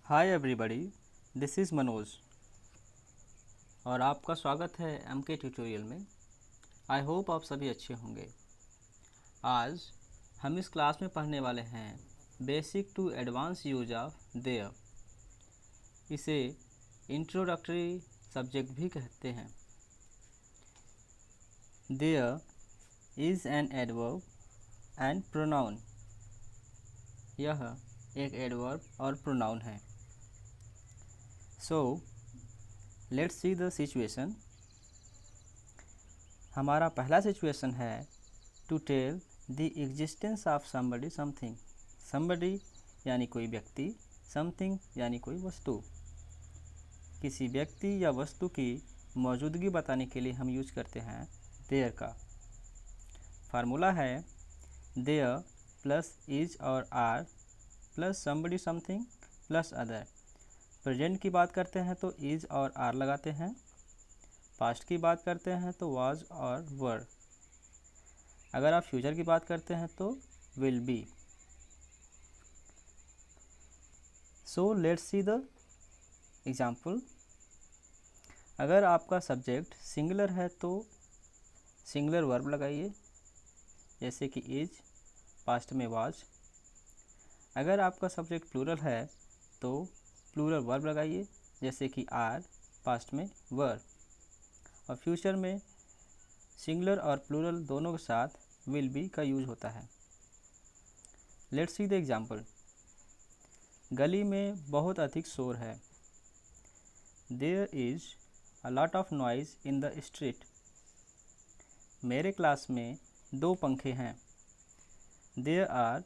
Hi everybody, this is Manoj और आपका स्वागत है एमके ट्यूटोरियल में। आई होप आप सभी अच्छे होंगे। आज हम इस क्लास में पढ़ने वाले हैं basic to advance use of there. इसे इंट्रोडक्टरी सब्जेक्ट भी कहते हैं। There is an adverb and pronoun. यह एक एडवर्ब और प्रोनाउन है। So let's see the situation. हमारा पहला सिचुएशन है to tell the existence of somebody something. Somebody यानी कोई व्यक्ति, समथिंग यानी कोई वस्तु। किसी व्यक्ति या वस्तु की मौजूदगी बताने के लिए हम यूज करते हैं देयर का। फार्मूला है देयर प्लस इज और are plus somebody something plus other. Present की बात करते हैं तो इज और आर लगाते हैं। पास्ट की बात करते हैं तो वाज और वर। अगर आप फ्यूचर की बात करते हैं तो will be. So let's see the example. अगर आपका सब्जेक्ट सिंगुलर है तो सिंगुलर वर्ब लगाइए, जैसे कि इज, पास्ट में वाज। अगर आपका सब्जेक्ट प्लूरल है तो प्लूरल वर्ब लगाइए, जैसे कि आर, पास्ट में वर। और फ्यूचर में सिंगुलर और प्लूरल दोनों के साथ विल बी का यूज होता है। Let's see the example. गली में बहुत अधिक शोर है। There is a lot of noise in the street. मेरे क्लास में 2 पंखे हैं। There are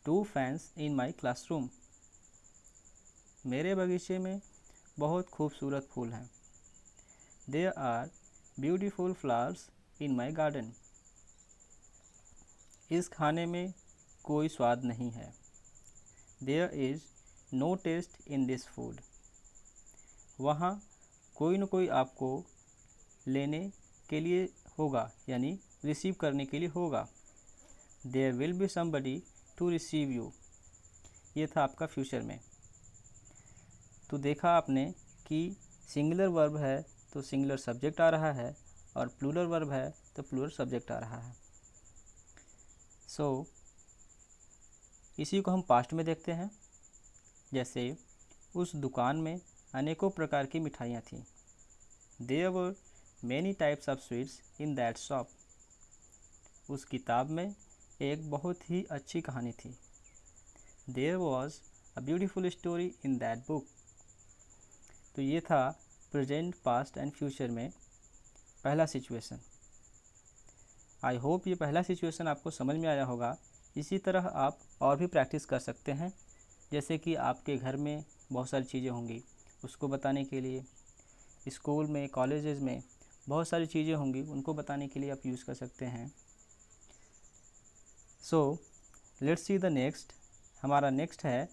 2 fans in my classroom. मेरे बगीचे में बहुत खूबसूरत फूल हैं। There are beautiful flowers in my garden. इस खाने में कोई स्वाद नहीं है। There is no taste in this food. वहाँ कोई न कोई आपको लेने के लिए होगा, यानी रिसीव करने के लिए होगा। There will be somebody to receive you. ये था आपका फ्यूचर में। तो देखा आपने कि सिंगुलर वर्ब है तो सिंगुलर सब्जेक्ट आ रहा है और प्लूरल वर्ब है तो प्लूरल सब्जेक्ट आ रहा है। सो इसी को हम पास्ट में देखते हैं। जैसे उस दुकान में अनेकों प्रकार की मिठाइयाँ थीं। There were many types of sweets in that shop. उस किताब में एक बहुत ही अच्छी कहानी थी। There was a beautiful story in that book. तो ये था प्रेजेंट, पास्ट एंड फ्यूचर में पहला सिचुएशन। आई होप ये पहला सिचुएशन आपको समझ में आया होगा। इसी तरह आप और भी प्रैक्टिस कर सकते हैं। जैसे कि आपके घर में बहुत सारी चीज़ें होंगी, उसको बताने के लिए। स्कूल में, कॉलेजेस में बहुत सारी चीज़ें होंगी, उनको बताने के लिए आप यूज़ कर सकते हैं। So let's see the next. हमारा नेक्स्ट है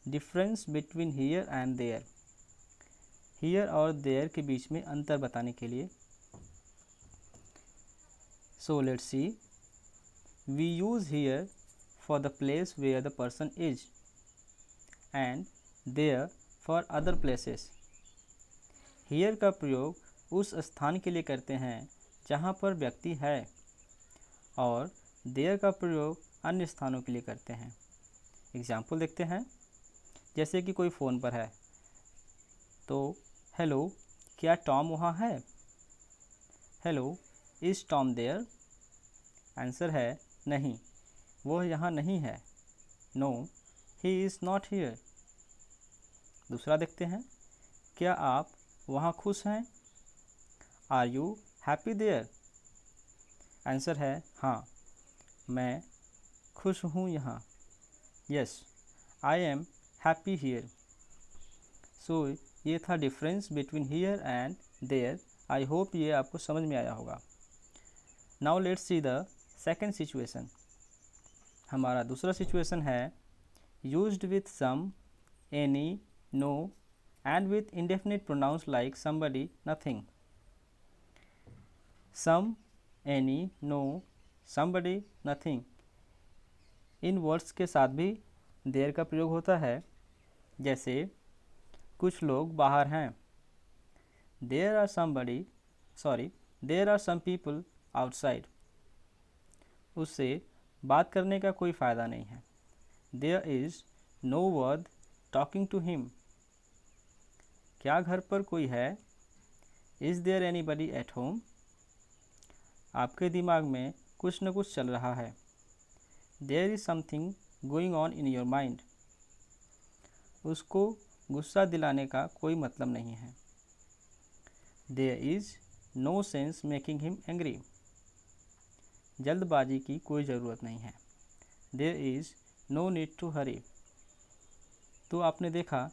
difference between here and there. Here और देयर के बीच में अंतर बताने के लिए। So let's see. We use here for the place where the person is and there for other places. Here का प्रयोग उस स्थान के लिए करते हैं जहाँ पर व्यक्ति है और देयर का प्रयोग अन्य स्थानों के लिए करते हैं। एग्जाम्पल देखते हैं। जैसे कि कोई फ़ोन पर है तो हेलो, क्या टॉम वहाँ है? Hello, is Tom there? Answer है नहीं, वह यहाँ नहीं है। No, he is not here. दूसरा देखते हैं। क्या आप वहाँ खुश हैं? Are you happy there? Answer है हाँ, मैं खुश हूँ यहाँ। Yes, I am happy here. So ये था difference between here and there. I hope ये आपको समझ में आया होगा। Now let's see the second situation. हमारा दूसरा सिचुएशन है used with some, any, no and with indefinite pronouns like somebody, nothing. Some, any, no, somebody, nothing, in words के साथ भी देयर का प्रयोग होता है। जैसे कुछ लोग बाहर हैं। There are some people outside. उससे बात करने का कोई फ़ायदा नहीं है। There is no worth talking to him. क्या घर पर कोई है? Is there anybody at home? आपके दिमाग में कुछ न कुछ चल रहा है। There is something going on in your mind. उसको गुस्सा दिलाने का कोई मतलब नहीं है। There is no sense making him angry. जल्दबाजी की कोई ज़रूरत नहीं है। There is no need to hurry. तो आपने देखा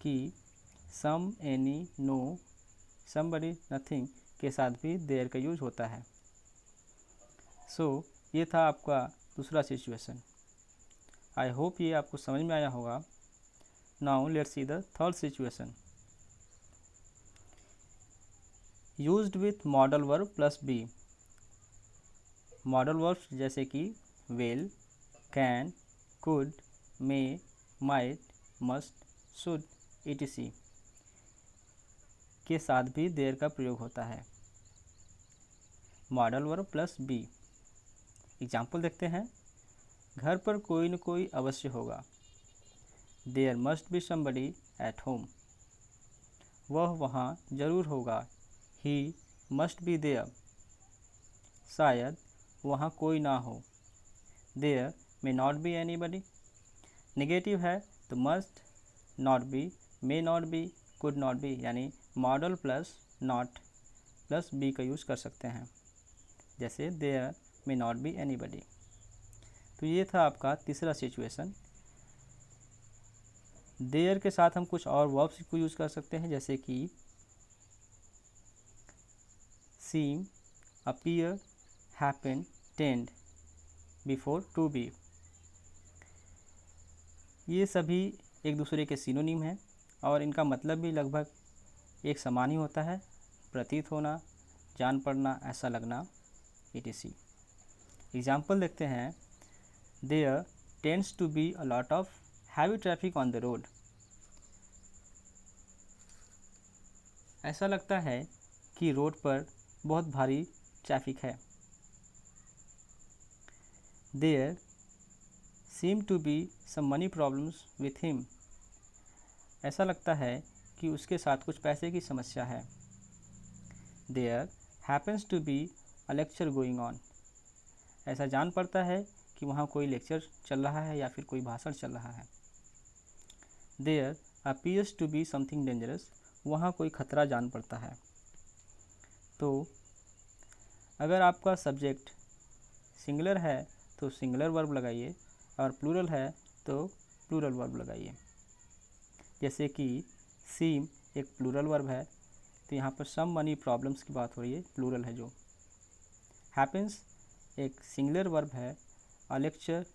कि some, any, no, somebody, nothing के साथ भी there का यूज होता है। ये था आपका दूसरा सिचुएशन। आई होप ये आपको समझ में आया होगा। Now let's see the third situation. Used with modal verb plus be. Modal verbs जैसे कि will, can, could, may, might, must, should, etc. के साथ भी देयर का प्रयोग होता है। Modal verb plus be. Example देखते हैं। घर पर कोई न कोई अवश्य होगा। There must be somebody at home. वह वहाँ जरूर होगा। He must be there. शायद वहाँ कोई ना हो। There may not be anybody. Negative है तो must, not be, may not be, could not be, यानी modal plus not plus be का यूज़ कर सकते हैं। जैसे there may not be anybody. तो ये था आपका तीसरा सिचुएशन। देयर के साथ हम कुछ और वर्ब्स को यूज़ कर सकते हैं, जैसे कि seem, appear, happen, tend, before, to be. ये सभी एक दूसरे के सिनोनिम हैं और इनका मतलब भी लगभग एक समान ही होता है। प्रतीत होना, जान पड़ना, ऐसा लगना, etc. एग्जाम्पल देखते हैं। There tends to be a lot of heavy traffic on the road. ऐसा लगता है कि रोड पर बहुत भारी ट्रैफिक है। There seem to be some money problems with him. ऐसा लगता है कि उसके साथ कुछ पैसे की समस्या है। There happens to be a lecture going on. ऐसा जान पड़ता है कि वहाँ कोई लेक्चर चल रहा है या फिर कोई भाषण चल रहा है। There appears to be something dangerous. वहाँ कोई खतरा जान पड़ता है। तो अगर आपका सब्जेक्ट सिंगुलर है तो सिंगुलर वर्ब लगाइए और प्लूरल है तो प्लूरल वर्ब लगाइए। जैसे कि सीम एक प्लूरल वर्ब है तो यहाँ पर सम मनी प्रॉब्लम्स की बात हो रही है, प्लूरल है जो। हैपेंस एक सिंगुलर वर्ब है और लेक्चर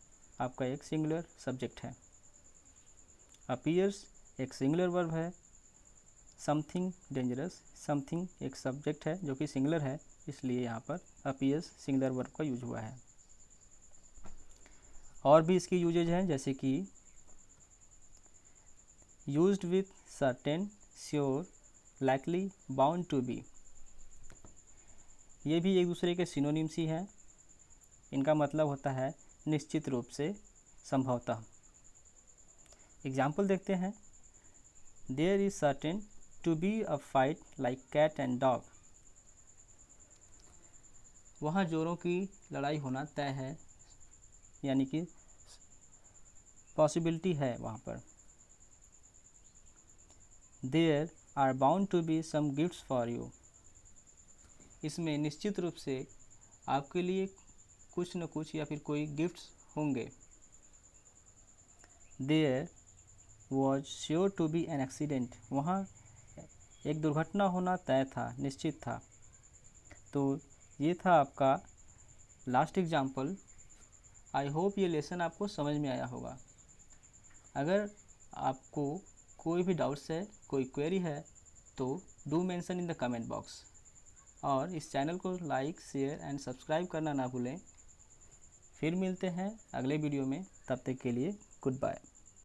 आपका एक सिंगुलर सब्जेक्ट है। अपीयर्स एक सिंगुलर वर्ब है। समथिंग डेंजरस, समथिंग एक सब्जेक्ट है जो कि सिंगुलर है, इसलिए यहाँ पर अपीयर्स सिंगुलर वर्ब का यूज हुआ है। और भी इसकी यूजेज हैं, जैसे कि used with certain, sure, likely, bound to be. ये भी एक दूसरे के सिनोनिम्स ही हैं। इनका मतलब होता है निश्चित रूप से, संभवतः। एग्जाम्पल देखते हैं। There is certain to be a fight like cat and dog. वहाँ जोरों की लड़ाई होना तय है, यानी कि पॉसिबिलिटी है वहाँ पर। There are bound to be some gifts for you. इसमें निश्चित रूप से आपके लिए कुछ न कुछ या फिर कोई गिफ्ट्स होंगे। There was sure to be an accident. वहाँ एक दुर्घटना होना तय था, निश्चित था। तो ये था आपका लास्ट एग्जाम्पल। आई होप ये लेसन आपको समझ में आया होगा। अगर आपको कोई भी डाउट्स है, कोई क्वेरी है, तो do mention in the comment box. और इस चैनल को लाइक, शेयर एंड सब्सक्राइब करना ना भूलें। फिर मिलते हैं अगले वीडियो में, तब तक के लिए गुड बाय।